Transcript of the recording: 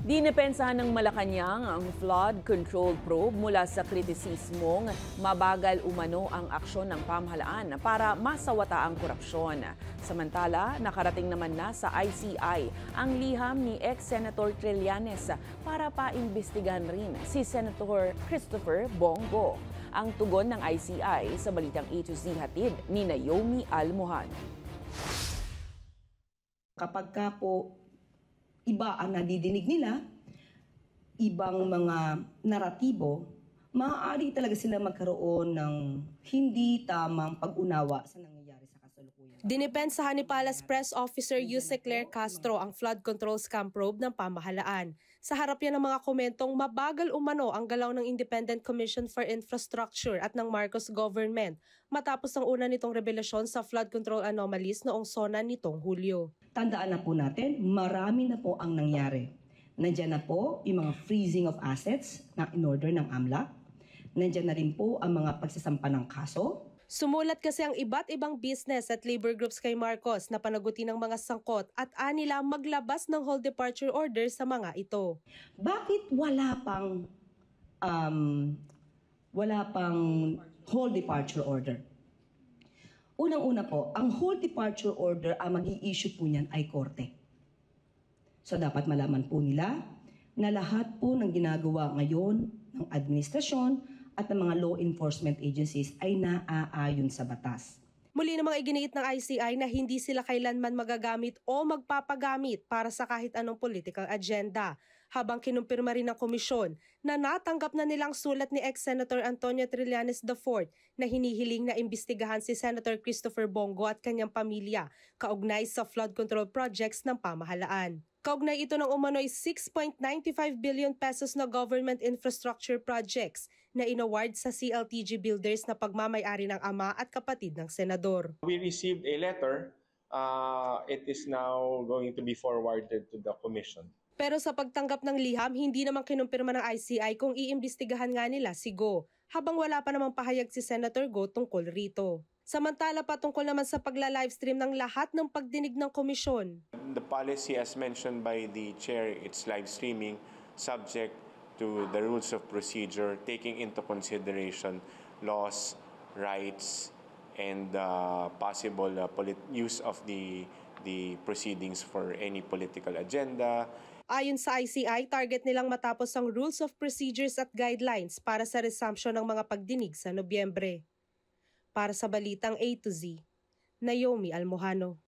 Dinipensahan ng Malacanang ang flood control probe mula sa kritisismong mabagal umano ang aksyon ng pamahalaan para masawata ang korupsyon. Samantala, nakarating naman na sa ICI ang liham ni ex-Senator Trillanes para paimbestigahan rin si Senator Christopher Bongo. Ang tugon ng ICI sa balitang A to Z hatid ni Naomi Almohan. Kapag ka po iba ang nadidinig nila, ibang mga naratibo, maaari talaga sila magkaroon ng hindi tamang pag-unawa sa nangyayari sa kasalukuyan. Dinipensahan ni Palace Press Officer Yuse Claire Castro ang flood control scam probe ng pamahalaan. Sa harap yan ng mga komentong mabagal umano ang galaw ng Independent Commission for Infrastructure at ng Marcos government matapos ang una nitong revelasyon sa flood control anomalies noong SONA nitong Hulyo. Tandaan na po natin, marami na po ang nangyari. Nandiyan na po yung mga freezing of assets na in-order ng AMLA. Nandiyan na rin po ang mga pagsasampa ng kaso. Sumulat kasi ang iba't ibang business at labor groups kay Marcos na panagutin ng mga sangkot at anila maglabas ng whole departure order sa mga ito. Bakit wala pang whole departure order? Unang-una po, ang whole departure order, ang mag-i-issue po niyan ay korte. So dapat malaman po nila na lahat po ng ginagawa ngayon ng administrasyon at ng mga law enforcement agencies ay naaayon sa batas. Muli namang iginiit ng ICI na hindi sila kailanman magagamit o magpapagamit para sa kahit anong political agenda. Habang kinumpirma rin ng komisyon na natanggap na nilang sulat ni ex-Senator Antonio Trillanes IV na hinihiling na imbestigahan si Senator Christopher Bongo at kanyang pamilya kaugnay sa flood control projects ng pamahalaan. Kaugnay ito ng umano'y 6.95 billion pesos na government infrastructure projects na inaward sa CLTG builders na pagmamay-ari ng ama at kapatid ng senador. We received a letter. It is now going to be forwarded to the commission. Pero sa pagtanggap ng liham, hindi naman kinumpirma ng ICI kung iimbestigahan nga nila si Go, habang wala pa namang pahayag si Senator Go tungkol rito. Samantala patungkol naman sa pagla-livestream ng lahat ng pagdinig ng komisyon. The policy as mentioned by the chair, it's live streaming subject to the rules of procedure, taking into consideration laws, rights, and possible use of the proceedings for any political agenda. Ayon sa ICI, target nilang matapos ang rules of procedures at guidelines para sa resumption ng mga pagdinig sa Nobyembre. Para sa Balitang A to Z, Naomi Almohano.